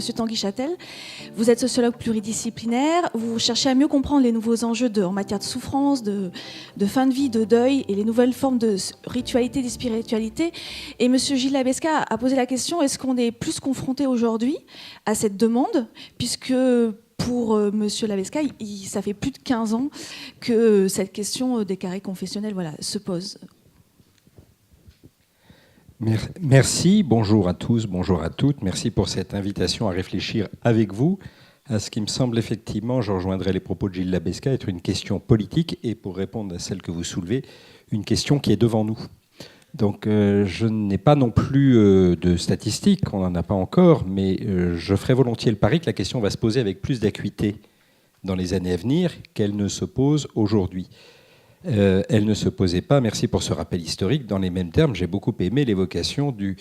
Monsieur Tanguy Châtel. Vous êtes sociologue pluridisciplinaire. Vous cherchez à mieux comprendre les nouveaux enjeux en matière de souffrance, de fin de vie, de deuil et les nouvelles formes de ritualité, de spiritualité. Et Monsieur Gilles Labesca a posé la question, est-ce qu'on est plus confronté aujourd'hui à cette demande, puisque pour Monsieur Labesca, ça fait plus de 15 ans que cette question des carrés confessionnels se pose. Merci, bonjour à tous, bonjour à toutes. Merci pour cette invitation à réfléchir avec vous à ce qui me semble effectivement, je rejoindrai les propos de Gilles Labesca, être une question politique et pour répondre à celle que vous soulevez, une question qui est devant nous. Donc je n'ai pas non plus de statistiques, on n'en a pas encore, mais je ferai volontiers le pari que la question va se poser avec plus d'acuité dans les années à venir qu'elle ne se pose aujourd'hui. Elle ne se posait pas, merci pour ce rappel historique, dans les mêmes termes. J'ai beaucoup aimé l'évocation du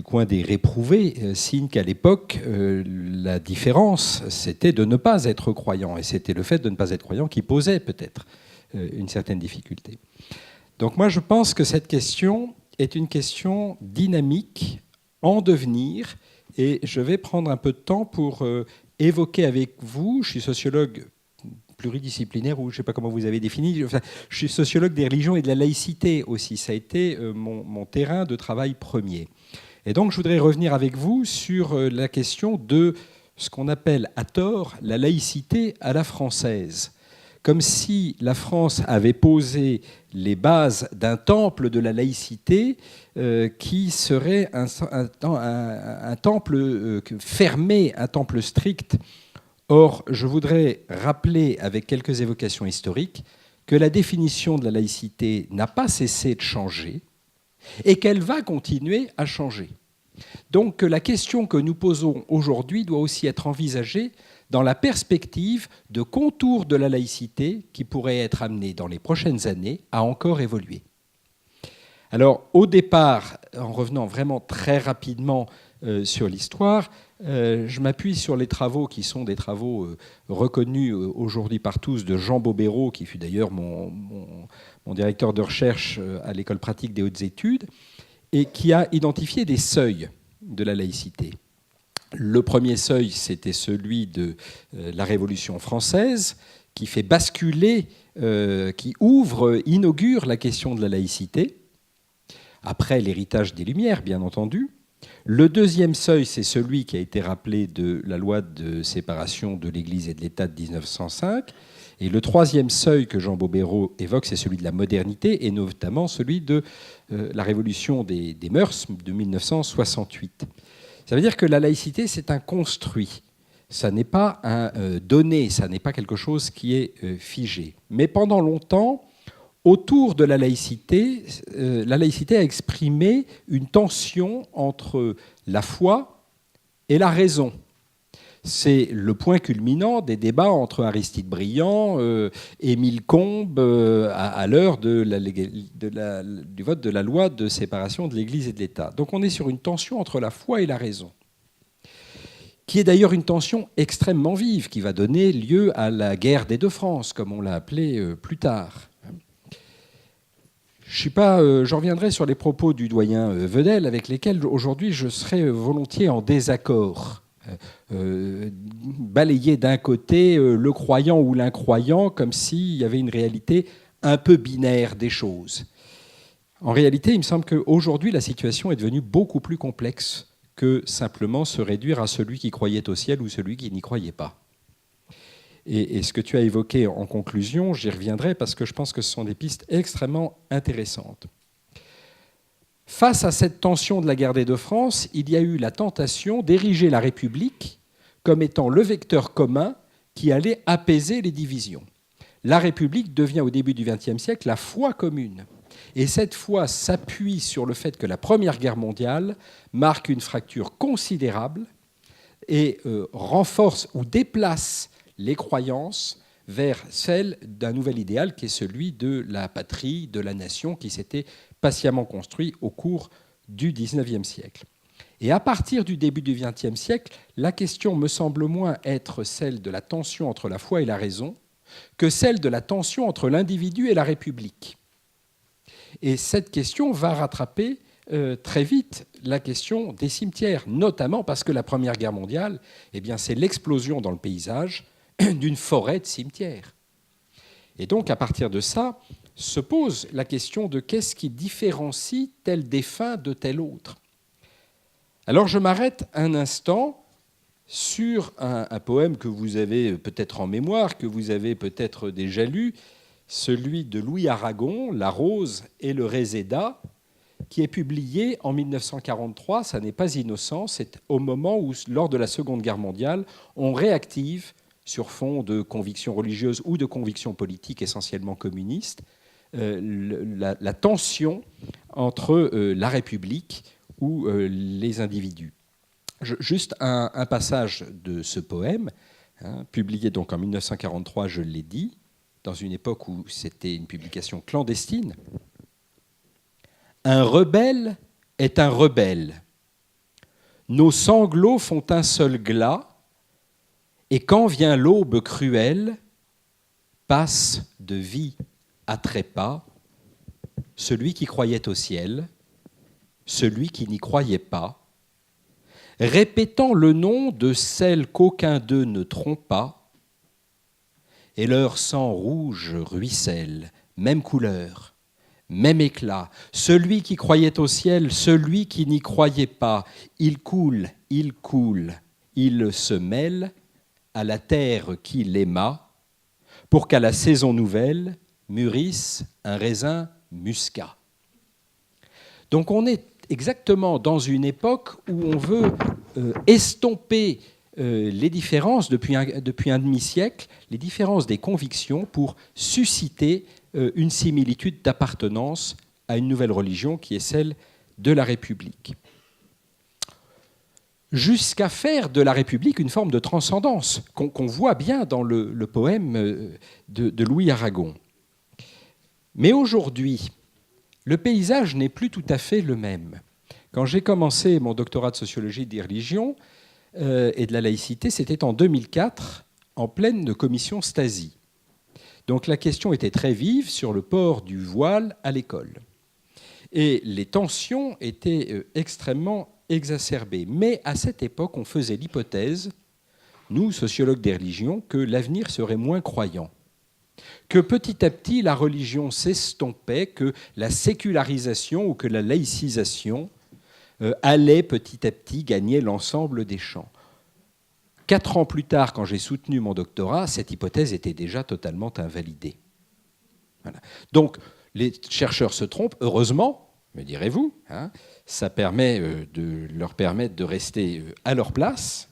coin des réprouvés, signe qu'à l'époque, la différence, c'était de ne pas être croyant. Et c'était le fait de ne pas être croyant qui posait peut-être une certaine difficulté. Donc moi, je pense que cette question est une question dynamique, en devenir, et je vais prendre un peu de temps pour évoquer avec vous, je suis sociologue pluridisciplinaire, ou je ne sais pas comment vous avez défini, enfin, je suis sociologue des religions et de la laïcité aussi, ça a été mon terrain de travail premier. Et donc je voudrais revenir avec vous sur la question de ce qu'on appelle à tort la laïcité à la française. Comme si la France avait posé les bases d'un temple de la laïcité qui serait un temple fermé, un temple strict. Or, je voudrais rappeler avec quelques évocations historiques que la définition de la laïcité n'a pas cessé de changer et qu'elle va continuer à changer. Donc la question que nous posons aujourd'hui doit aussi être envisagée dans la perspective de contours de la laïcité qui pourraient être amenés dans les prochaines années à encore évoluer. Alors au départ, en revenant vraiment très rapidement sur l'histoire, je m'appuie sur les travaux qui sont des travaux reconnus aujourd'hui par tous de Jean Bobéro, qui fut d'ailleurs mon directeur de recherche à l'École pratique des hautes études, et qui a identifié des seuils de la laïcité. Le premier seuil, c'était celui de la Révolution française, qui fait basculer, qui inaugure la question de la laïcité, après l'héritage des Lumières, bien entendu. Le deuxième seuil, c'est celui qui a été rappelé de la loi de séparation de l'Église et de l'État de 1905. Et le troisième seuil que Jean Bobéro évoque, c'est celui de la modernité, et notamment celui de la révolution des mœurs de 1968. Ça veut dire que la laïcité, c'est un construit. Ça n'est pas un donné, ça n'est pas quelque chose qui est figé. Mais pendant longtemps, autour de la laïcité a exprimé une tension entre la foi et la raison. C'est le point culminant des débats entre Aristide Briand, Émile Combes, à l'heure du vote de la loi de séparation de l'Église et de l'État. Donc on est sur une tension entre la foi et la raison, qui est d'ailleurs une tension extrêmement vive, qui va donner lieu à la guerre des deux France, comme on l'a appelée plus tard. Je reviendrai sur les propos du doyen Vedel, avec lesquels aujourd'hui je serais volontiers en désaccord. Balayer d'un côté le croyant ou l'incroyant comme s'il y avait une réalité un peu binaire des choses. En réalité, il me semble qu'aujourd'hui, la situation est devenue beaucoup plus complexe que simplement se réduire à celui qui croyait au ciel ou celui qui n'y croyait pas. Et ce que tu as évoqué en conclusion, j'y reviendrai parce que je pense que ce sont des pistes extrêmement intéressantes. Face à cette tension de la guerre des deux France, il y a eu la tentation d'ériger la République comme étant le vecteur commun qui allait apaiser les divisions. La République devient au début du XXe siècle la foi commune. Et cette foi s'appuie sur le fait que la Première Guerre mondiale marque une fracture considérable et renforce ou déplace les croyances vers celle d'un nouvel idéal qui est celui de la patrie, de la nation qui s'était patiemment construit au cours du XIXe siècle. Et à partir du début du XXe siècle, la question me semble moins être celle de la tension entre la foi et la raison que celle de la tension entre l'individu et la République. Et cette question va rattraper très vite la question des cimetières, notamment parce que la Première Guerre mondiale, eh bien, c'est l'explosion dans le paysage d'une forêt de cimetières. Et donc, à partir de ça, se pose la question de qu'est-ce qui différencie tel défunt de tel autre. Alors, je m'arrête un instant sur un poème que vous avez peut-être en mémoire, que vous avez peut-être déjà lu, celui de Louis Aragon, La Rose et le Réséda, qui est publié en 1943. Ça n'est pas innocent, c'est au moment où, lors de la Seconde Guerre mondiale, on réactive, sur fond de convictions religieuses ou de convictions politiques essentiellement communistes, la tension entre la République ou les individus. Juste un passage de ce poème, publié donc en 1943, je l'ai dit, dans une époque où c'était une publication clandestine. Un rebelle est un rebelle. Nos sanglots font un seul glas, et quand vient l'aube cruelle, passe de vie à trépas celui qui croyait au ciel, celui qui n'y croyait pas, répétant le nom de celle qu'aucun d'eux ne trompa, et leur sang rouge ruisselle, même couleur, même éclat. Celui qui croyait au ciel, celui qui n'y croyait pas, il coule, il se mêle à la terre qui l'aima, pour qu'à la saison nouvelle mûrisse un raisin muscat. Donc on est exactement dans une époque où on veut estomper les différences, depuis un demi-siècle, les différences des convictions pour susciter une similitude d'appartenance à une nouvelle religion qui est celle de la République. Jusqu'à faire de la République une forme de transcendance, qu'on voit bien dans le poème de Louis Aragon. Mais aujourd'hui, le paysage n'est plus tout à fait le même. Quand j'ai commencé mon doctorat de sociologie des religions et de la laïcité, c'était en 2004, en pleine commission Stasi. Donc la question était très vive sur le port du voile à l'école. Et les tensions étaient extrêmement exacerbées. Mais à cette époque, on faisait l'hypothèse, nous, sociologues des religions, que l'avenir serait moins croyant, que petit à petit, la religion s'estompait, que la sécularisation ou que la laïcisation allait petit à petit gagner l'ensemble des champs. 4 ans plus tard, quand j'ai soutenu mon doctorat, cette hypothèse était déjà totalement invalidée. Voilà. Donc, les chercheurs se trompent, heureusement, me direz-vous, ça permet de leur permettre de rester à leur place.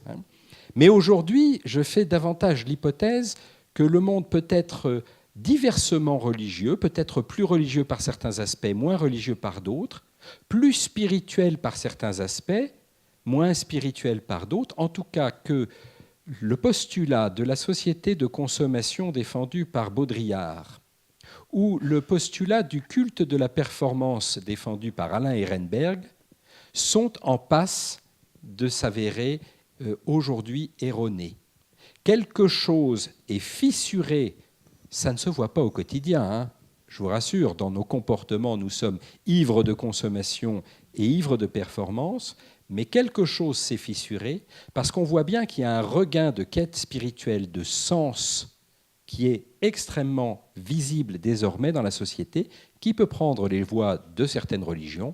Mais aujourd'hui, je fais davantage l'hypothèse que le monde peut être diversement religieux, peut être plus religieux par certains aspects, moins religieux par d'autres, plus spirituel par certains aspects, moins spirituel par d'autres, en tout cas que le postulat de la société de consommation défendu par Baudrillard ou le postulat du culte de la performance défendu par Alain Ehrenberg sont en passe de s'avérer aujourd'hui erronés. Quelque chose est fissuré, ça ne se voit pas au quotidien, je vous rassure, dans nos comportements, nous sommes ivres de consommation et ivres de performance, mais quelque chose s'est fissuré parce qu'on voit bien qu'il y a un regain de quête spirituelle, de sens qui est extrêmement visible désormais dans la société, qui peut prendre les voies de certaines religions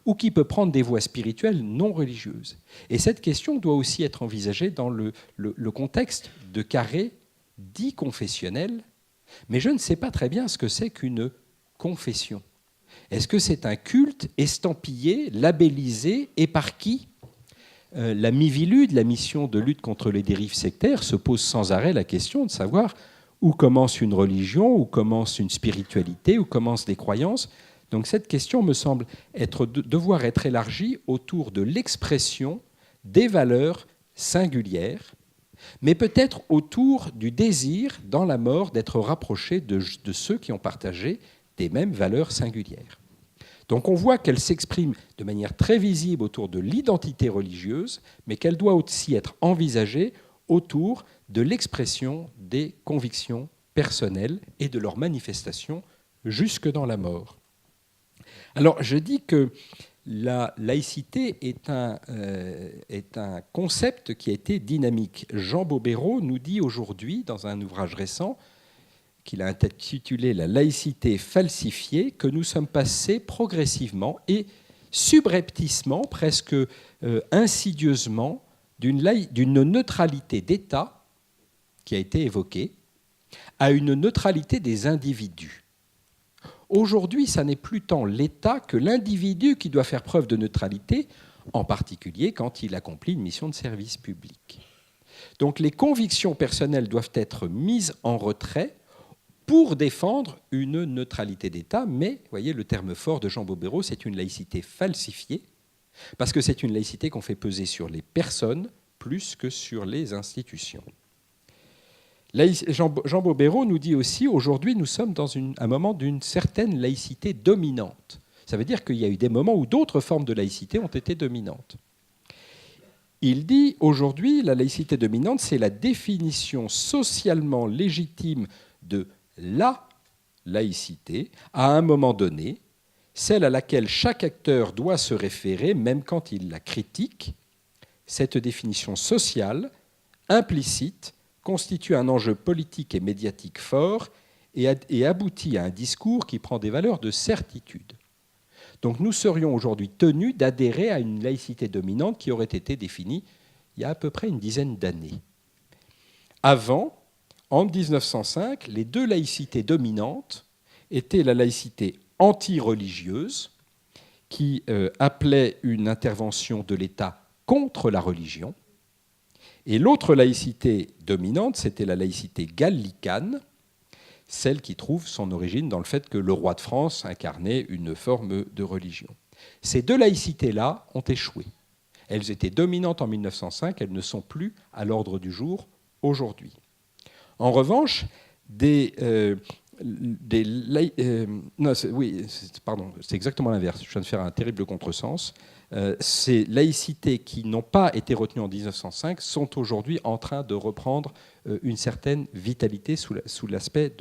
ou qui peut prendre des voies spirituelles non religieuses. Et cette question doit aussi être envisagée dans le contexte de carrés dits confessionnels, mais je ne sais pas très bien ce que c'est qu'une confession. Est-ce que c'est un culte estampillé, labellisé, et par qui ? La Mivilude, la mission de lutte contre les dérives sectaires, se pose sans arrêt la question de savoir où commence une religion, où commence une spiritualité, où commencent des croyances. Donc cette question me semble devoir être élargie autour de l'expression des valeurs singulières, mais peut-être autour du désir, dans la mort, d'être rapproché de ceux qui ont partagé des mêmes valeurs singulières. Donc on voit qu'elle s'exprime de manière très visible autour de l'identité religieuse, mais qu'elle doit aussi être envisagée autour de l'expression des convictions personnelles et de leur manifestation jusque dans la mort. Alors je dis que la laïcité est un concept qui a été dynamique. Jean Bobéro nous dit aujourd'hui, dans un ouvrage récent, qu'il a intitulé « La laïcité falsifiée », que nous sommes passés progressivement et subrepticement, presque insidieusement, d'une neutralité d'État, qui a été évoquée, à une neutralité des individus. Aujourd'hui, ça n'est plus tant l'État que l'individu qui doit faire preuve de neutralité, en particulier quand il accomplit une mission de service public. Donc les convictions personnelles doivent être mises en retrait pour défendre une neutralité d'État, mais, vous voyez, le terme fort de Jean Bobéro, c'est une laïcité falsifiée, parce que c'est une laïcité qu'on fait peser sur les personnes plus que sur les institutions. Jean Bobéro nous dit aussi, aujourd'hui, nous sommes dans un moment d'une certaine laïcité dominante. Ça veut dire qu'il y a eu des moments où d'autres formes de laïcité ont été dominantes. Il dit, aujourd'hui, la laïcité dominante, c'est la définition socialement légitime de la laïcité, à un moment donné, celle à laquelle chaque acteur doit se référer, même quand il la critique. Cette définition sociale, implicite, constitue un enjeu politique et médiatique fort et aboutit à un discours qui prend des valeurs de certitude. Donc nous serions aujourd'hui tenus d'adhérer à une laïcité dominante qui aurait été définie il y a à peu près une dizaine d'années. Avant, en 1905, les deux laïcités dominantes étaient la laïcité anti-religieuse, qui appelait une intervention de l'État contre la religion, et l'autre laïcité dominante, c'était la laïcité gallicane, celle qui trouve son origine dans le fait que le roi de France incarnait une forme de religion. Ces deux laïcités-là ont échoué. Elles étaient dominantes en 1905, elles ne sont plus à l'ordre du jour aujourd'hui. En revanche, c'est exactement l'inverse. Je viens de faire un terrible contresens. Ces laïcités qui n'ont pas été retenues en 1905 sont aujourd'hui en train de reprendre une certaine vitalité sous l'aspect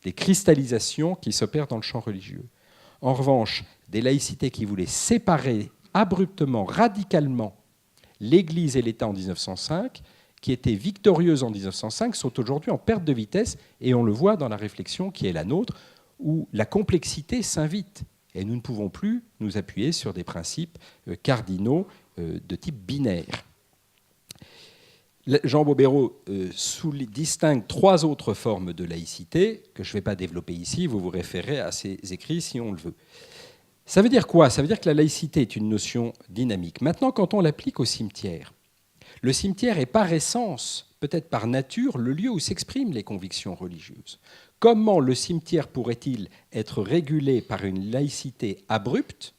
des cristallisations qui s'opèrent dans le champ religieux. En revanche, des laïcités qui voulaient séparer abruptement, radicalement, l'Église et l'État en 1905, qui étaient victorieuses en 1905, sont aujourd'hui en perte de vitesse, et on le voit dans la réflexion qui est la nôtre, où la complexité s'invite. Et nous ne pouvons plus nous appuyer sur des principes cardinaux de type binaire. Jean Bobéro distingue trois autres formes de laïcité, que je ne vais pas développer ici, vous vous référez à ces écrits si on le veut. Ça veut dire quoi ? Ça veut dire que la laïcité est une notion dynamique. Maintenant, quand on l'applique au cimetière, le cimetière est par essence, peut-être par nature, le lieu où s'expriment les convictions religieuses. Comment le cimetière pourrait-il être régulé par une laïcité abrupte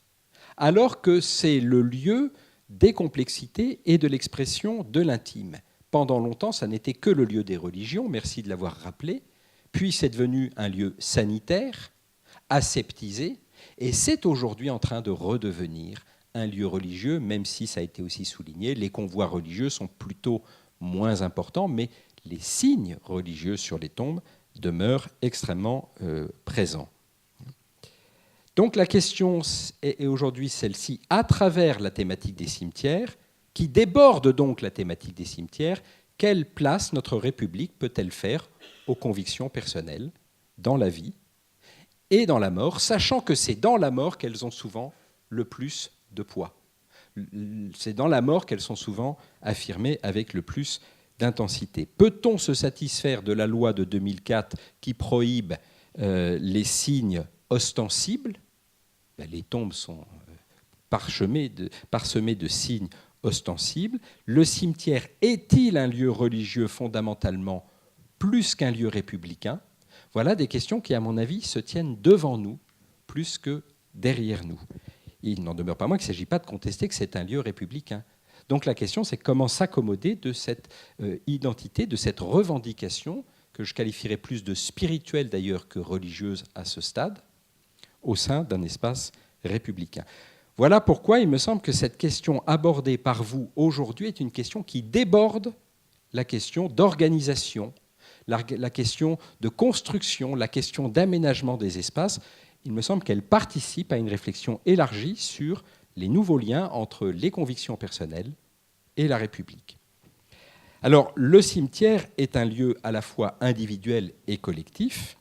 alors que c'est le lieu des complexités et de l'expression de l'intime ? Pendant longtemps, ça n'était que le lieu des religions, merci de l'avoir rappelé, puis c'est devenu un lieu sanitaire, aseptisé, et c'est aujourd'hui en train de redevenir un lieu religieux, même si ça a été aussi souligné, les convois religieux sont plutôt moins importants, mais les signes religieux sur les tombes demeurent extrêmement présents. Donc la question est aujourd'hui celle-ci, à travers la thématique des cimetières, qui déborde donc la thématique des cimetières, quelle place notre République peut-elle faire aux convictions personnelles dans la vie et dans la mort, sachant que c'est dans la mort qu'elles ont souvent le plus de poids. C'est dans la mort qu'elles sont souvent affirmées avec le plus d'intensité. Peut-on se satisfaire de la loi de 2004 qui prohibe les signes ostensibles ? Les tombes sont parsemées de signes ostensibles. Le cimetière est-il un lieu religieux fondamentalement plus qu'un lieu républicain ? Voilà des questions qui, à mon avis, se tiennent devant nous plus que derrière nous. Il n'en demeure pas moins qu'il ne s'agit pas de contester que c'est un lieu républicain. Donc la question, c'est comment s'accommoder de cette identité, de cette revendication, que je qualifierais plus de spirituelle d'ailleurs que religieuse à ce stade, au sein d'un espace républicain. Voilà pourquoi il me semble que cette question abordée par vous aujourd'hui est une question qui déborde la question d'organisation, la question de construction, la question d'aménagement des espaces. Il me semble qu'elle participe à une réflexion élargie sur les nouveaux liens entre les convictions personnelles et la République. Alors, le cimetière est un lieu à la fois individuel et collectif,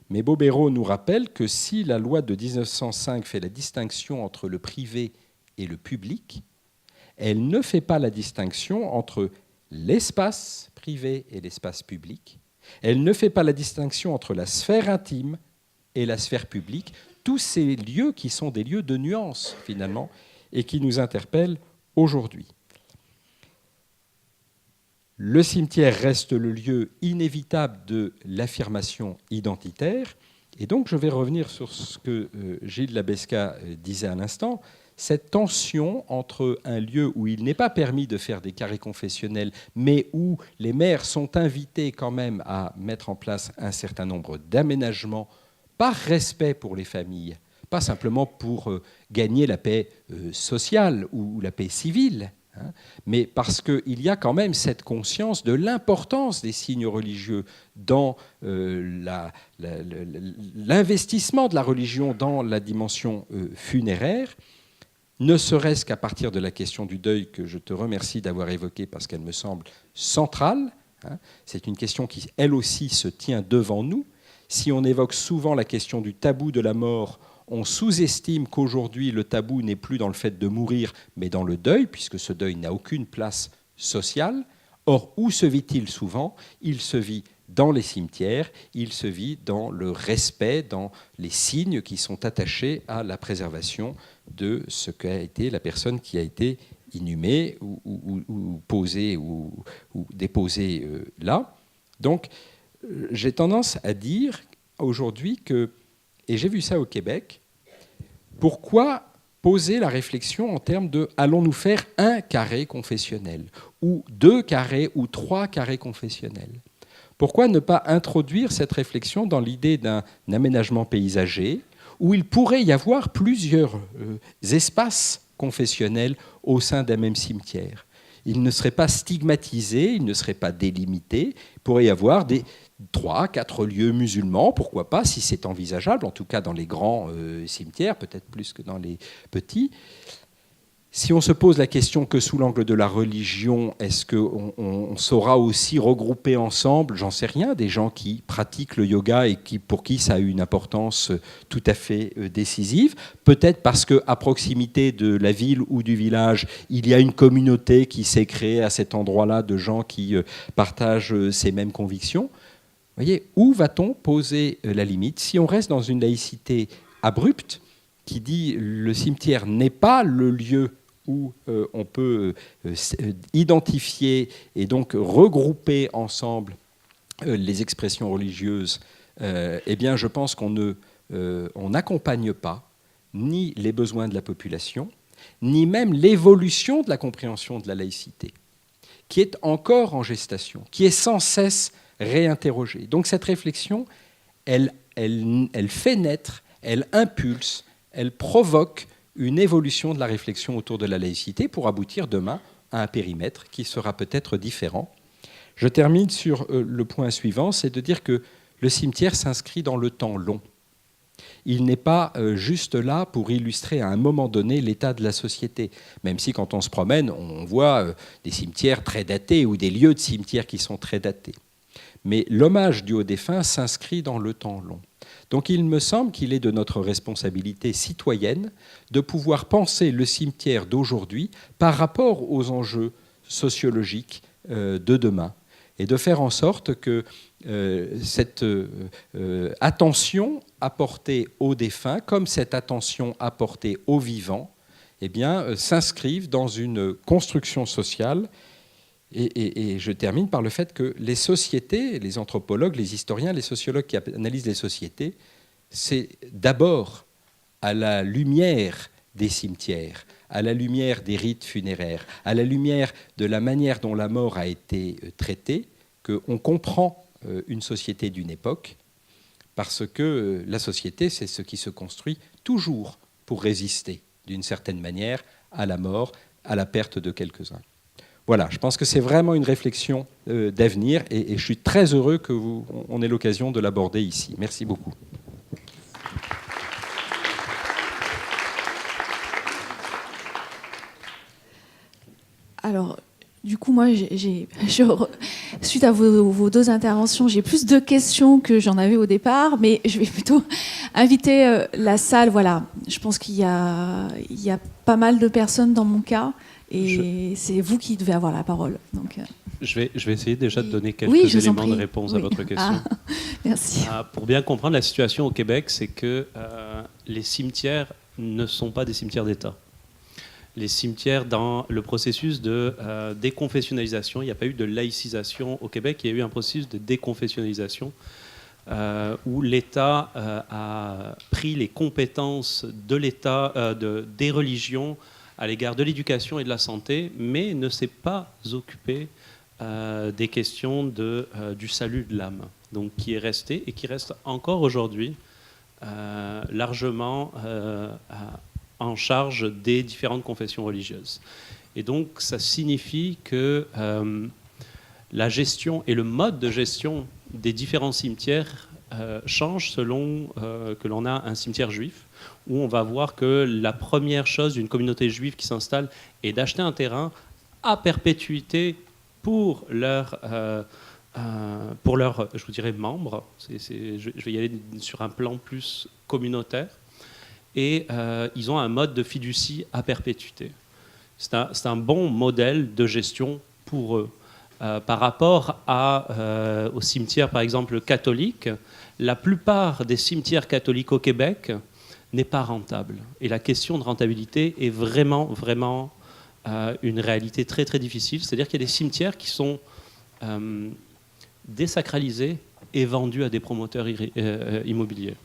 mais Bobéro nous rappelle que si la loi de 1905 fait la distinction entre le privé et le public, elle ne fait pas la distinction entre l'espace privé et l'espace public. Elle ne fait pas la distinction entre la sphère intime et la sphère publique. Tous ces lieux qui sont des lieux de nuances, finalement, et qui nous interpellent aujourd'hui. Le cimetière reste le lieu inévitable de l'affirmation identitaire. Et donc, je vais revenir sur ce que Gilles Labesca disait à l'instant, cette tension entre un lieu où il n'est pas permis de faire des carrés confessionnels, mais où les maires sont invités quand même à mettre en place un certain nombre d'aménagements par respect pour les familles, pas simplement pour gagner la paix sociale ou la paix civile, mais parce qu'il y a quand même cette conscience de l'importance des signes religieux dans l'investissement de la religion dans la dimension funéraire, ne serait-ce qu'à partir de la question du deuil que je te remercie d'avoir évoquée parce qu'elle me semble centrale. C'est une question qui, elle aussi, se tient devant nous. Si on évoque souvent la question du tabou de la mort, on sous-estime qu'aujourd'hui, le tabou n'est plus dans le fait de mourir, mais dans le deuil, puisque ce deuil n'a aucune place sociale. Or, où se vit-il souvent ? Il se vit dans les cimetières, il se vit dans le respect, dans les signes qui sont attachés à la préservation de ce qu'a été la personne qui a été inhumée ou posée ou déposée là. Donc, j'ai tendance à dire aujourd'hui que, et j'ai vu ça au Québec, pourquoi poser la réflexion en termes de allons-nous faire un carré confessionnel, ou 2 carrés, ou 3 carrés confessionnels ? Pourquoi ne pas introduire cette réflexion dans l'idée d'un aménagement paysager, où il pourrait y avoir plusieurs espaces confessionnels au sein d'un même cimetière ? Il ne serait pas stigmatisé, il ne serait pas délimité, il pourrait y avoir des 3, 4 lieux musulmans, pourquoi pas, si c'est envisageable, en tout cas dans les grands cimetières, peut-être plus que dans les petits. Si on se pose la question que sous l'angle de la religion, est-ce qu'on saura aussi regrouper ensemble, j'en sais rien, des gens qui pratiquent le yoga et pour qui ça a eu une importance tout à fait décisive, peut-être parce qu'à proximité de la ville ou du village, il y a une communauté qui s'est créée à cet endroit-là de gens qui partagent ces mêmes convictions. Vous voyez, où va-t-on poser la limite ? Si on reste dans une laïcité abrupte, qui dit le cimetière n'est pas le lieu où on peut identifier et donc regrouper ensemble les expressions religieuses, eh bien, je pense qu'on n'accompagne pas ni les besoins de la population, ni même l'évolution de la compréhension de la laïcité, qui est encore en gestation, qui est sans cesse réinterrogée. Donc cette réflexion, elle fait naître, elle impulse, elle provoque une évolution de la réflexion autour de la laïcité pour aboutir demain à un périmètre qui sera peut-être différent. Je termine sur le point suivant, c'est de dire que le cimetière s'inscrit dans le temps long. Il n'est pas juste là pour illustrer à un moment donné l'état de la société, même si quand on se promène, on voit des cimetières très datés ou des lieux de cimetières qui sont très datés. Mais l'hommage dû aux défunts s'inscrit dans le temps long. Donc il me semble qu'il est de notre responsabilité citoyenne de pouvoir penser le cimetière d'aujourd'hui par rapport aux enjeux sociologiques de demain et de faire en sorte que cette attention apportée aux défunts, comme cette attention apportée aux vivants, eh bien, s'inscrivent dans une construction sociale. Et je termine par le fait que les sociétés, les anthropologues, les historiens, les sociologues qui analysent les sociétés, c'est d'abord à la lumière des cimetières, à la lumière des rites funéraires, à la lumière de la manière dont la mort a été traitée, qu'on comprend une société d'une époque, parce que la société, c'est ce qui se construit toujours pour résister, d'une certaine manière, à la mort, à la perte de quelques-uns. Voilà, je pense que c'est vraiment une réflexion d'avenir et je suis très heureux qu'on ait l'occasion de l'aborder ici. Merci beaucoup. Alors, du coup, moi, suite à vos deux interventions, j'ai plus de questions que j'en avais au départ, mais je vais plutôt inviter la salle. Voilà, je pense qu'il y a pas mal de personnes dans mon cas, et c'est vous qui devez avoir la parole. Donc, je vais essayer déjà de donner quelques oui, éléments de réponse à votre question. Merci. Pour bien comprendre la situation au Québec, c'est que les cimetières ne sont pas des cimetières d'État. Les cimetières, dans le processus de déconfessionnalisation, il n'y a pas eu de laïcisation au Québec, il y a eu un processus de déconfessionnalisation où l'État a pris les compétences de l'État, des religions à l'égard de l'éducation et de la santé, mais ne s'est pas occupé des questions du salut de l'âme, donc qui est resté et qui reste encore aujourd'hui largement en charge des différentes confessions religieuses. Et donc, ça signifie que la gestion et le mode de gestion des différents cimetières changent selon que l'on a un cimetière juif, où on va voir que la première chose d'une communauté juive qui s'installe est d'acheter un terrain à perpétuité pour leurs, je vous dirais, membres. Je vais y aller sur un plan plus communautaire. Et ils ont un mode de fiducie à perpétuité. C'est un bon modèle de gestion pour eux. Par rapport au cimetière, par exemple, catholique, la plupart des cimetières catholiques au Québec n'est pas rentable. Et la question de rentabilité est vraiment, vraiment une réalité très, très difficile. C'est-à-dire qu'il y a des cimetières qui sont désacralisés et vendus à des promoteurs immobiliers.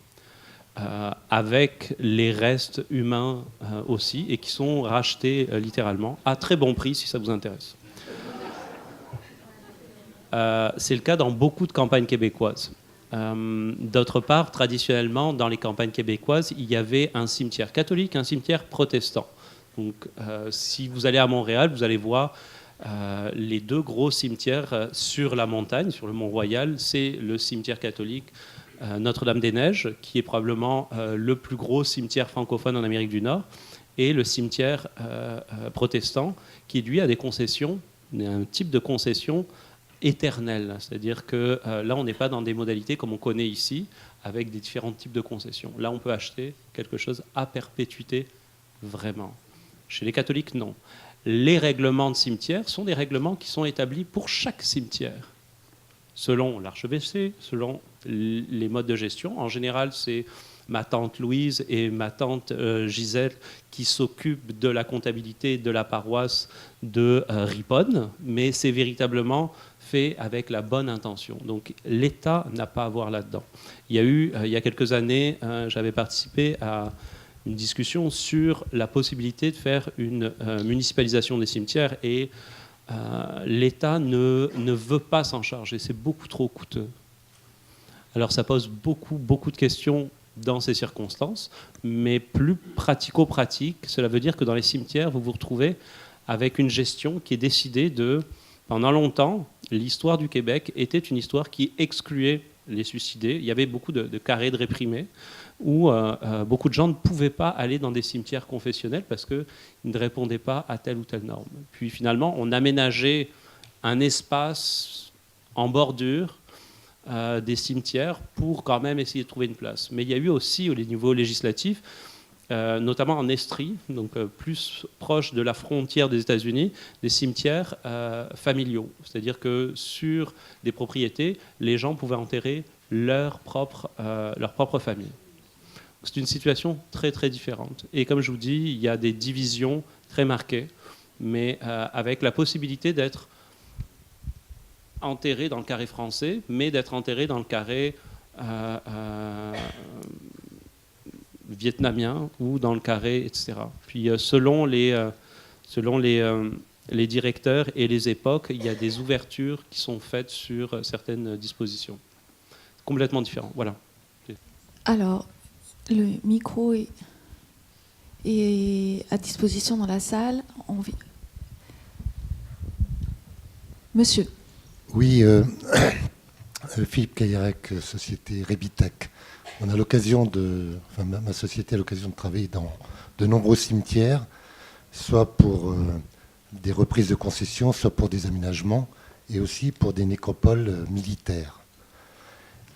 Avec les restes humains aussi, et qui sont rachetés littéralement à très bon prix si ça vous intéresse. C'est le cas dans beaucoup de campagnes québécoises. D'autre part, traditionnellement, dans les campagnes québécoises, il y avait un cimetière catholique, un cimetière protestant. Donc, si vous allez à Montréal, vous allez voir les deux gros cimetières sur la montagne, sur le Mont-Royal. C'est le cimetière catholique Notre-Dame-des-Neiges, qui est probablement le plus gros cimetière francophone en Amérique du Nord, et le cimetière protestant, qui lui a des concessions, un type de concession éternelle. C'est-à-dire que là, on n'est pas dans des modalités comme on connaît ici, avec des différents types de concessions. Là, on peut acheter quelque chose à perpétuité, vraiment. Chez les catholiques, non. Les règlements de cimetière sont des règlements qui sont établis pour chaque cimetière, selon l'archevêché, selon les modes de gestion. En général, c'est ma tante Louise et ma tante Gisèle qui s'occupent de la comptabilité de la paroisse de Ripon, mais c'est véritablement fait avec la bonne intention. Donc l'État n'a pas à voir là-dedans. Il y a quelques années, j'avais participé à une discussion sur la possibilité de faire une municipalisation des cimetières, et l'État ne veut pas s'en charger. C'est beaucoup trop coûteux. Alors ça pose beaucoup de questions dans ces circonstances, mais plus pratico-pratique, cela veut dire que dans les cimetières, vous vous retrouvez avec une gestion qui est décidée de... Pendant longtemps, l'histoire du Québec était une histoire qui excluait les suicidés. Il y avait beaucoup de carrés de réprimés où beaucoup de gens ne pouvaient pas aller dans des cimetières confessionnels parce qu'ils ne répondaient pas à telle ou telle norme. Puis finalement, on aménageait un espace en bordure des cimetières pour quand même essayer de trouver une place. Mais il y a eu aussi au niveau législatif, notamment en Estrie, donc plus proche de la frontière des États-Unis, des cimetières familiaux. C'est-à-dire que sur des propriétés, les gens pouvaient enterrer leur propre famille. C'est une situation très très différente. Et comme je vous dis, il y a des divisions très marquées, mais avec la possibilité d'être enterré dans le carré français, mais d'être enterré dans le carré vietnamien ou dans le carré, etc. Puis selon les directeurs et les époques, il y a des ouvertures qui sont faites sur certaines dispositions. Complètement différent. Voilà. Alors, le micro est à disposition dans la salle. Monsieur. Oui, Philippe Caillerac, société Rebitech. On a l'occasion ma société a l'occasion de travailler dans de nombreux cimetières, soit pour des reprises de concessions, soit pour des aménagements et aussi pour des nécropoles militaires.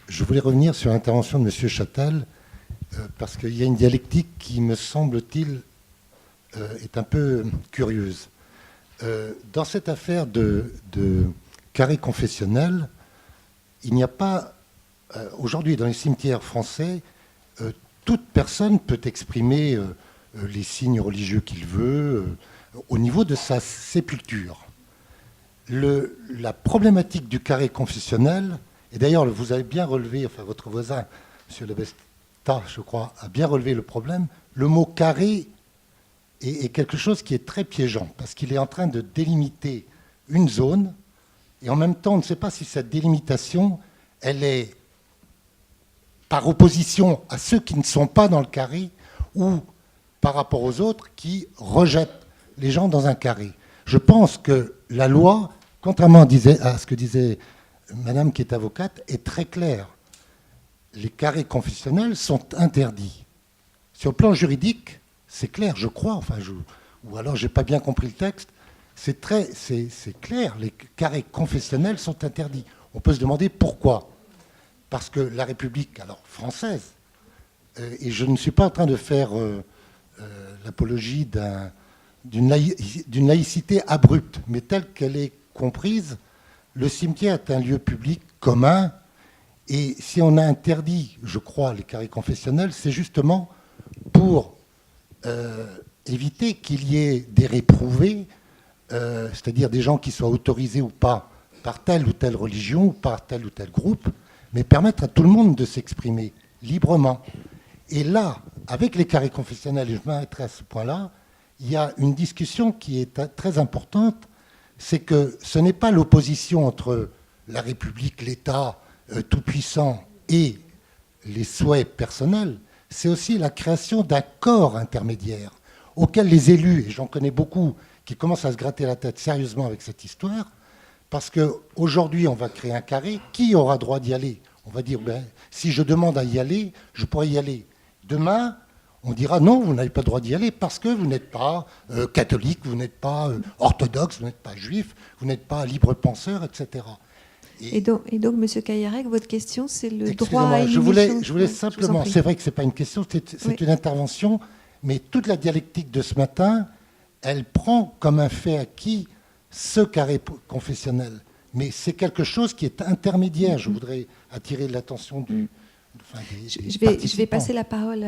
Je voulais revenir sur l'intervention de M. Chastel, parce qu'il y a une dialectique qui, me semble-t-il, est un peu curieuse. Dans cette affaire de carré confessionnel, il n'y a pas, aujourd'hui dans les cimetières français, toute personne peut exprimer les signes religieux qu'il veut au niveau de sa sépulture. La problématique du carré confessionnel, et d'ailleurs vous avez bien relevé, enfin votre voisin, M. Lebesta, je crois, a bien relevé le problème, le mot carré est quelque chose qui est très piégeant, parce qu'il est en train de délimiter une zone, et en même temps on ne sait pas si cette délimitation, elle est par opposition à ceux qui ne sont pas dans le carré, ou par rapport aux autres qui rejettent les gens dans un carré. Je pense que la loi, contrairement à ce que disait madame qui est avocate, est très claire. Les carrés confessionnels sont interdits. Sur le plan juridique, c'est clair, je crois, ou alors je n'ai pas bien compris le texte, c'est clair, les carrés confessionnels sont interdits. On peut se demander pourquoi. Parce que la République, alors française, et je ne suis pas en train de faire l'apologie d'une laïcité abrupte, mais telle qu'elle est comprise, le cimetière est un lieu public commun, et si on a interdit, je crois, les carrés confessionnels, c'est justement pour éviter qu'il y ait des réprouvés, c'est-à-dire des gens qui soient autorisés ou pas par telle ou telle religion ou par tel ou tel groupe, mais permettre à tout le monde de s'exprimer librement. Et là, avec les carrés confessionnels, et je m'arrêterai à ce point-là, il y a une discussion qui est très importante, c'est que ce n'est pas l'opposition entre la République, l'État tout-puissant et les souhaits personnels, c'est aussi la création d'un corps intermédiaire auquel les élus, et j'en connais beaucoup, qui commencent à se gratter la tête sérieusement avec cette histoire, parce qu'aujourd'hui, on va créer un carré, qui aura droit d'y aller? On va dire, si je demande à y aller, je pourrais y aller. Demain, on dira non, vous n'avez pas le droit d'y aller parce que vous n'êtes pas catholique, vous n'êtes pas orthodoxe, vous n'êtes pas juif, vous n'êtes pas libre penseur, etc. Et donc, M. Caillarec, votre question, c'est le droit à une je voulais simplement, c'est vrai que ce n'est pas une question, c'est une intervention, mais toute la dialectique de ce matin, elle prend comme un fait acquis ce carré confessionnel. Mais c'est quelque chose qui est intermédiaire. Je voudrais attirer l'attention des je vais passer la parole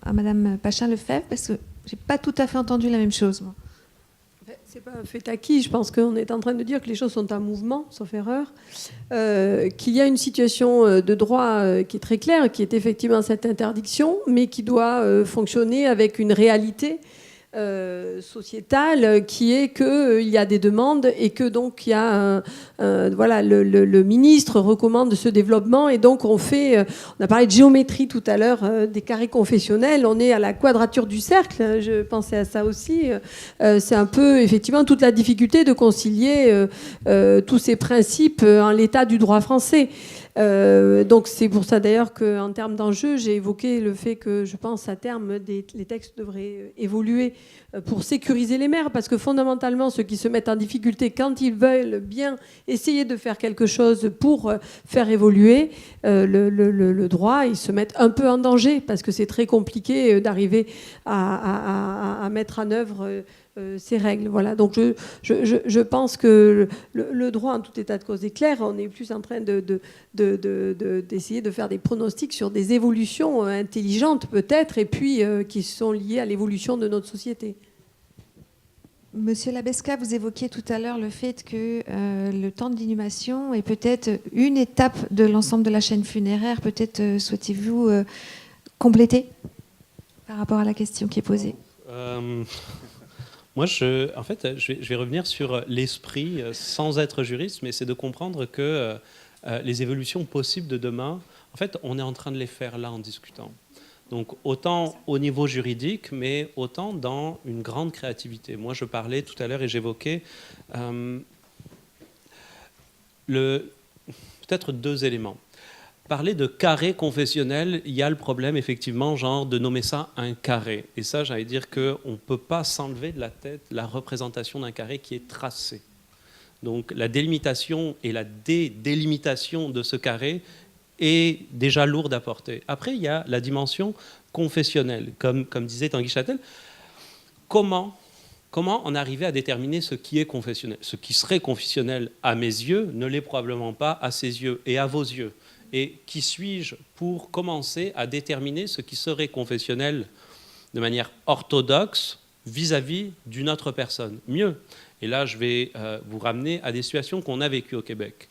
à Mme Pachin-Lefebvre, parce que je n'ai pas tout à fait entendu la même chose, moi. Ce n'est pas un fait acquis. Je pense qu'on est en train de dire que les choses sont en mouvement, sauf erreur, qu'il y a une situation de droit qui est très claire, qui est effectivement cette interdiction, mais qui doit fonctionner avec une réalité sociétale qui est qu'il y a des demandes et que donc il y a le ministre recommande ce développement et donc on a parlé de géométrie tout à l'heure, des carrés confessionnels, on est à la quadrature du cercle, je pensais à ça aussi, c'est un peu effectivement toute la difficulté de concilier tous ces principes en l'état du droit français. Donc c'est pour ça d'ailleurs qu'en termes d'enjeux, j'ai évoqué le fait que je pense à terme les textes devraient évoluer pour sécuriser les maires, parce que fondamentalement ceux qui se mettent en difficulté quand ils veulent bien essayer de faire quelque chose pour faire évoluer le droit, ils se mettent un peu en danger parce que c'est très compliqué d'arriver à mettre en œuvre ces règles. Voilà. Donc je pense que le droit en tout état de cause est clair. On est plus en train d'essayer de faire des pronostics sur des évolutions intelligentes peut-être et puis qui sont liées à l'évolution de notre société. Monsieur Labesca, vous évoquiez tout à l'heure le fait que le temps de l'inhumation est peut-être une étape de l'ensemble de la chaîne funéraire. Peut-être souhaitez-vous compléter par rapport à la question qui est posée? Moi, je vais revenir sur l'esprit, sans être juriste, mais c'est de comprendre que les évolutions possibles de demain, en fait, on est en train de les faire là en discutant. Donc, autant au niveau juridique, mais autant dans une grande créativité. Moi, je parlais tout à l'heure et j'évoquais peut-être deux éléments. parler de carré confessionnel, il y a le problème, effectivement, genre de nommer ça un carré. Et ça, j'allais dire qu'on ne peut pas s'enlever de la tête la représentation d'un carré qui est tracé. Donc la délimitation et la délimitation de ce carré est déjà lourde à porter. Après, il y a la dimension confessionnelle. Comme disait Tanguy Châtel, comment en arriver à déterminer ce qui est confessionnel? Ce qui serait confessionnel à mes yeux ne l'est probablement pas à ses yeux et à vos yeux. Et qui suis-je pour commencer à déterminer ce qui serait confessionnel de manière orthodoxe vis-à-vis d'une autre personne? Mieux. Et là, je vais vous ramener à des situations qu'on a vécues au Québec.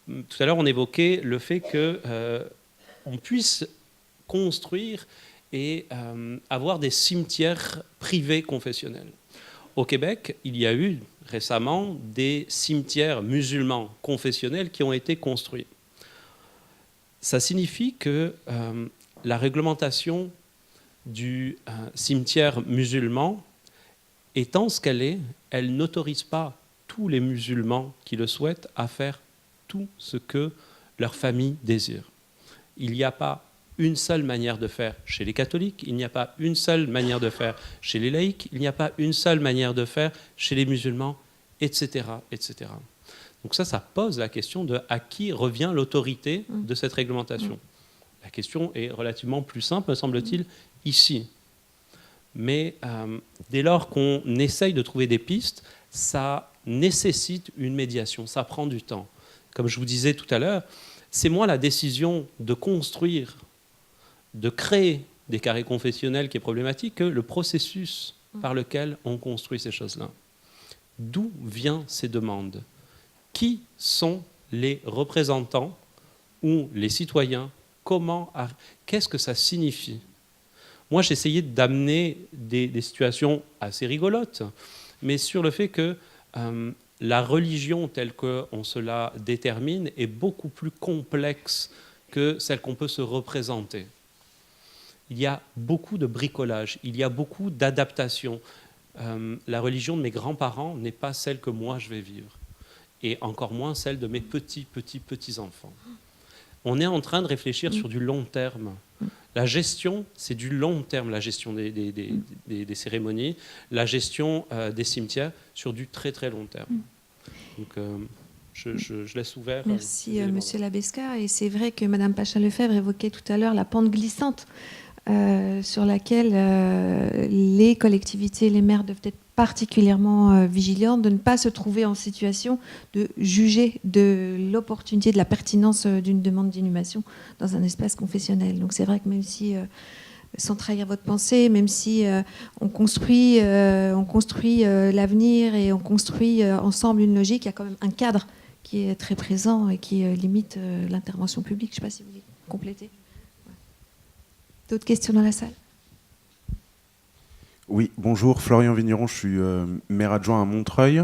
Tout à l'heure, on évoquait le fait qu'on puisse construire et avoir des cimetières privés confessionnels. Au Québec, il y a eu récemment des cimetières musulmans confessionnels qui ont été construits. Ça signifie que la réglementation du cimetière musulman, étant ce qu'elle est, elle n'autorise pas tous les musulmans qui le souhaitent à faire tout ce que leur famille désire. Il n'y a pas une seule manière de faire chez les catholiques, il n'y a pas une seule manière de faire chez les laïcs, il n'y a pas une seule manière de faire chez les musulmans, etc., etc. Donc ça pose la question de à qui revient l'autorité de cette réglementation. La question est relativement plus simple, me semble-t-il, ici. Mais dès lors qu'on essaye de trouver des pistes, ça nécessite une médiation, ça prend du temps. Comme je vous disais tout à l'heure, c'est moins la décision de construire, de créer des carrés confessionnels qui est problématique que le processus par lequel on construit ces choses-là. D'où viennent ces demandes ? Qui sont les représentants ou les citoyens? Qu'est-ce que ça signifie? Moi, j'essayais d'amener des situations assez rigolotes, mais sur le fait que la religion telle qu'on se la détermine est beaucoup plus complexe que celle qu'on peut se représenter. Il y a beaucoup de bricolage, il y a beaucoup d'adaptation. La religion de mes grands-parents n'est pas celle que moi je vais vivre, et encore moins celle de mes petits-enfants. On est en train de réfléchir sur du long terme. La gestion, c'est du long terme, la gestion des cérémonies, la gestion des cimetières sur du très très long terme. Donc je laisse ouvert. Merci Monsieur Labesca. Et c'est vrai que Madame Pachin-Lefebvre évoquait tout à l'heure la pente glissante sur laquelle les collectivités, les maires doivent être particulièrement vigilantes de ne pas se trouver en situation de juger de l'opportunité, de la pertinence d'une demande d'inhumation dans un espace confessionnel. Donc c'est vrai que même si, sans trahir votre pensée, même si on construit l'avenir et on construit ensemble une logique, il y a quand même un cadre qui est très présent et qui limite l'intervention publique. Je ne sais pas si vous voulez compléter. D'autres questions dans la salle ? Oui, bonjour, Florian Vigneron, je suis maire adjoint à Montreuil.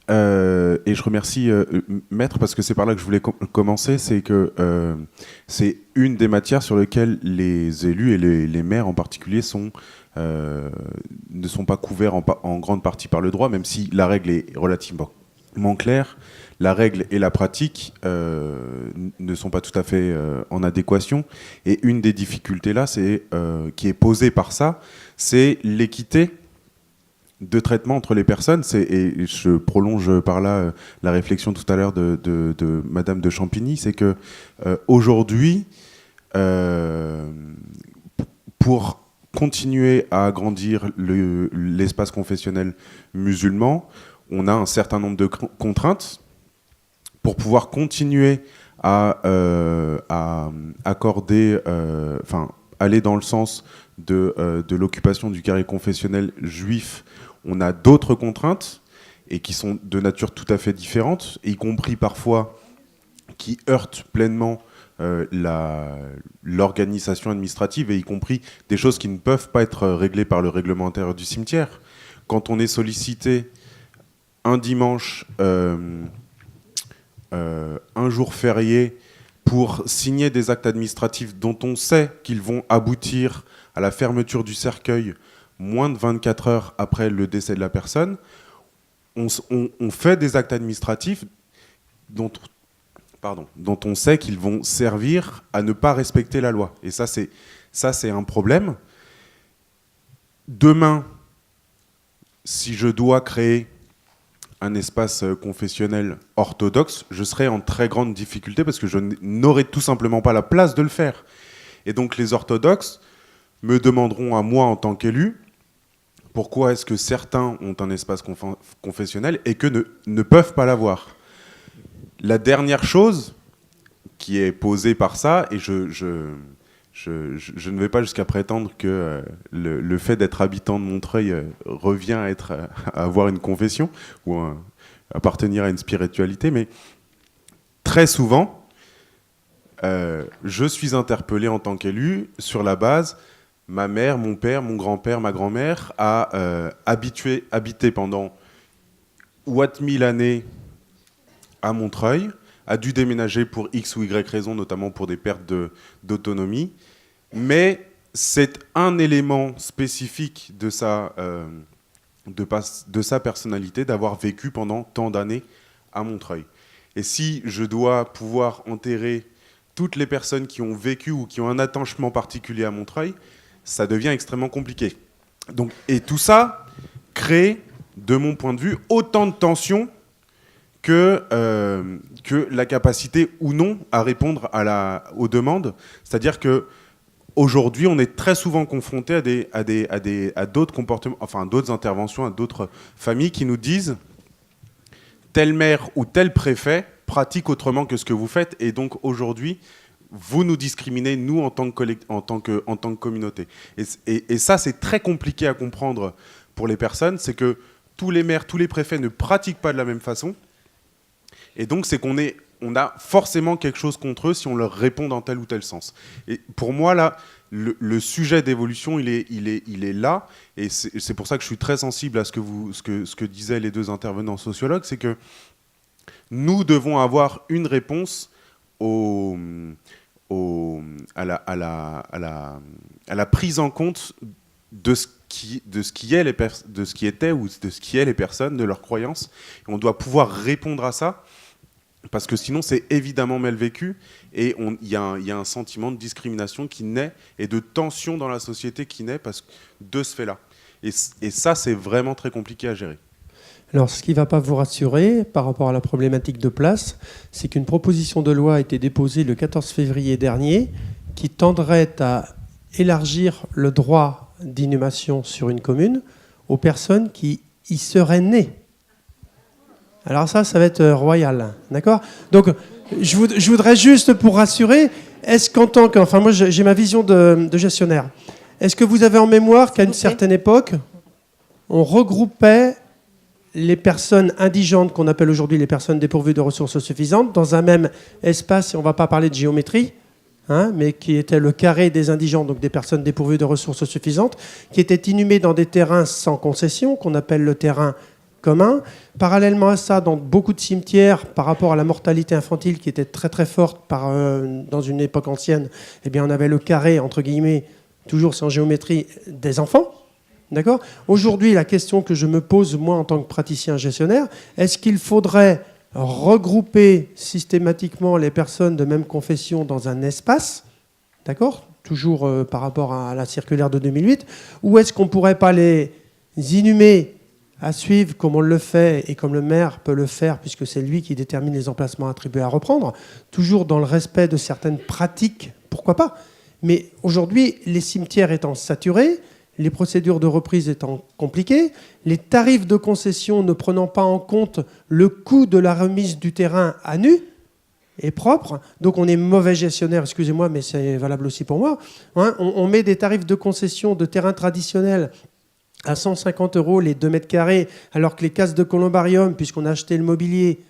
Et je remercie Maître, parce que c'est par là que je voulais commencer, c'est que c'est une des matières sur lesquelles les élus et les maires en particulier ne sont pas couverts en grande partie par le droit, même si la règle est relativement claire. La règle et la pratique ne sont pas tout à fait en adéquation. Et une des difficultés là, qui est posée par ça, c'est l'équité de traitement entre les personnes. Et je prolonge par là la réflexion tout à l'heure de Madame de Champigny, c'est que aujourd'hui, pour continuer à agrandir l'espace confessionnel musulman, on a un certain nombre de contraintes pour pouvoir continuer à accorder, aller dans le sens de l'occupation du carré confessionnel juif. On a d'autres contraintes et qui sont de nature tout à fait différente, y compris parfois qui heurtent pleinement l'organisation administrative, et y compris des choses qui ne peuvent pas être réglées par le règlement intérieur du cimetière. Quand on est sollicité un dimanche, un jour férié, pour signer des actes administratifs dont on sait qu'ils vont aboutir à la fermeture du cercueil moins de 24 heures après le décès de la personne, on fait des actes administratifs dont dont on sait qu'ils vont servir à ne pas respecter la loi. Et ça, c'est un problème. Demain, si je dois créer un espace confessionnel orthodoxe, je serai en très grande difficulté parce que je n'aurai tout simplement pas la place de le faire. Et donc les orthodoxes me demanderont à moi en tant qu'élu pourquoi est-ce que certains ont un espace confessionnel et que ne peuvent pas l'avoir. La dernière chose qui est posée par ça, et je ne vais pas jusqu'à prétendre que le fait d'être habitant de Montreuil revient à avoir une confession ou à appartenir à une spiritualité, mais très souvent, je suis interpellé en tant qu'élu sur la base ma mère, mon père, mon grand-père, ma grand-mère a habité pendant ouat mille années à Montreuil, a dû déménager pour X ou Y raison, notamment pour des pertes d'autonomie. Mais c'est un élément spécifique de sa personnalité d'avoir vécu pendant tant d'années à Montreuil. Et si je dois pouvoir enterrer toutes les personnes qui ont vécu ou qui ont un attachement particulier à Montreuil, ça devient extrêmement compliqué. Donc, et tout ça crée, de mon point de vue, autant de tensions que la capacité ou non à répondre aux demandes. C'est-à-dire qu'aujourd'hui, on est très souvent confronté à d'autres comportements, enfin d'autres interventions, à d'autres familles qui nous disent tel maire ou tel préfet pratique autrement que ce que vous faites, et donc aujourd'hui, vous nous discriminez, nous, en tant que communauté. Et ça, c'est très compliqué à comprendre pour les personnes, c'est que tous les maires, tous les préfets ne pratiquent pas de la même façon. Et donc, c'est qu'on a forcément quelque chose contre eux si on leur répond dans tel ou tel sens. Et pour moi, là, le sujet d'évolution, il est là. Et c'est pour ça que je suis très sensible à ce que disaient les deux intervenants sociologues, c'est que nous devons avoir une réponse à la prise en compte de ce qui était ou de ce qui est les personnes, de leurs croyances. Et on doit pouvoir répondre à ça, parce que sinon c'est évidemment mal vécu, et il y a un sentiment de discrimination qui naît, et de tension dans la société qui naît de ce fait-là. Et ça, c'est vraiment très compliqué à gérer. Alors, ce qui ne va pas vous rassurer par rapport à la problématique de place, c'est qu'une proposition de loi a été déposée le 14 février dernier qui tendrait à élargir le droit d'inhumation sur une commune aux personnes qui y seraient nées. Alors ça va être royal, d'accord ? Donc, je voudrais juste pour rassurer, est-ce qu'en tant que... Enfin, moi, j'ai ma vision de gestionnaire. Est-ce que vous avez en mémoire qu'à une certaine époque, on regroupait les personnes indigentes, qu'on appelle aujourd'hui les personnes dépourvues de ressources suffisantes, dans un même espace, et on ne va pas parler de géométrie, mais qui était le carré des indigents, donc des personnes dépourvues de ressources suffisantes, qui étaient inhumées dans des terrains sans concession, qu'on appelle le terrain commun. Parallèlement à ça, dans beaucoup de cimetières, par rapport à la mortalité infantile qui était très très forte dans une époque ancienne, eh bien, on avait le carré, entre guillemets, toujours sans géométrie, des enfants. D'accord ? Aujourd'hui, la question que je me pose, moi, en tant que praticien gestionnaire, est-ce qu'il faudrait regrouper systématiquement les personnes de même confession dans un espace, d'accord ? Toujours par rapport à la circulaire de 2008, ou est-ce qu'on ne pourrait pas les inhumer à suivre comme on le fait et comme le maire peut le faire, puisque c'est lui qui détermine les emplacements attribués à reprendre, toujours dans le respect de certaines pratiques, pourquoi pas ? Mais aujourd'hui, les cimetières étant saturés, les procédures de reprise étant compliquées, les tarifs de concession ne prenant pas en compte le coût de la remise du terrain à nu et propre, donc on est mauvais gestionnaire, excusez-moi, mais c'est valable aussi pour moi, on met des tarifs de concession de terrain traditionnel à 150 € les 2 mètres carrés, alors que les cases de columbarium, puisqu'on a acheté le mobilier,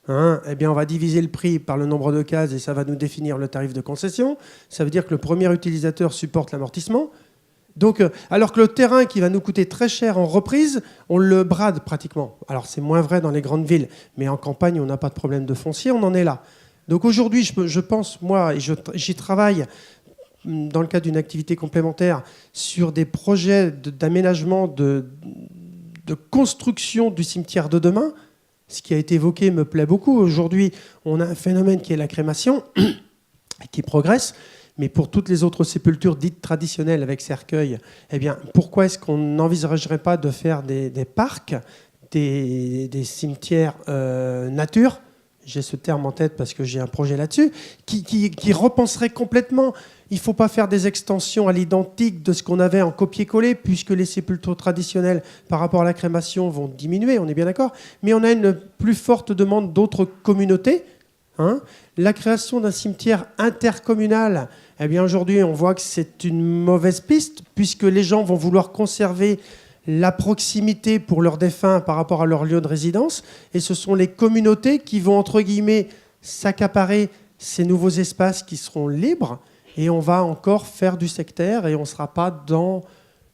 eh bien on va diviser le prix par le nombre de cases et ça va nous définir le tarif de concession. Ça veut dire que le premier utilisateur supporte l'amortissement. Donc, alors que le terrain qui va nous coûter très cher en reprise, on le brade pratiquement. Alors c'est moins vrai dans les grandes villes, mais en campagne, on n'a pas de problème de foncier, on en est là. Donc aujourd'hui, je pense, moi, et j'y travaille dans le cadre d'une activité complémentaire, sur des projets d'aménagement, de construction du cimetière de demain. Ce qui a été évoqué me plaît beaucoup. Aujourd'hui, on a un phénomène qui est la crémation, qui progresse. Mais pour toutes les autres sépultures dites traditionnelles avec cercueil, eh bien, pourquoi est-ce qu'on n'envisagerait pas de faire des parcs, des cimetières nature, j'ai ce terme en tête parce que j'ai un projet là-dessus, qui repenserait complètement. Il ne faut pas faire des extensions à l'identique de ce qu'on avait en copier-coller, puisque les sépultures traditionnelles par rapport à la crémation vont diminuer, on est bien d'accord. Mais on a une plus forte demande d'autres communautés. La création d'un cimetière intercommunal, eh bien aujourd'hui on voit que c'est une mauvaise piste, puisque les gens vont vouloir conserver la proximité pour leurs défunts par rapport à leur lieu de résidence, et ce sont les communautés qui vont, entre guillemets, s'accaparer ces nouveaux espaces qui seront libres, et on va encore faire du sectaire, et on ne sera pas dans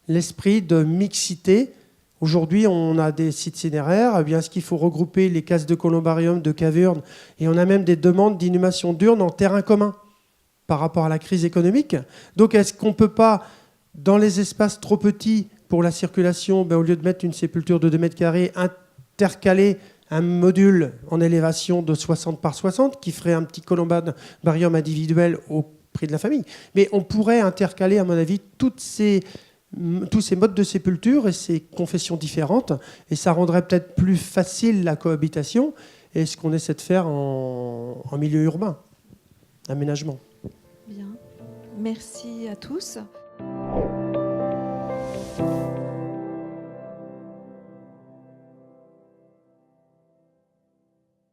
l'esprit de mixité. Aujourd'hui, on a des sites cinéraires. Eh bien, est-ce qu'il faut regrouper les cases de columbarium, de cavernes, et on a même des demandes d'inhumation d'urnes en terrain commun par rapport à la crise économique. Donc, est-ce qu'on ne peut pas, dans les espaces trop petits pour la circulation, au lieu de mettre une sépulture de 2 mètres carrés, intercaler un module en élévation de 60 par 60 qui ferait un petit columbarium individuel au prix de la famille. Mais on pourrait intercaler, à mon avis, tous ces modes de sépulture et ces confessions différentes, et ça rendrait peut-être plus facile la cohabitation et ce qu'on essaie de faire en milieu urbain, aménagement. Bien, merci à tous.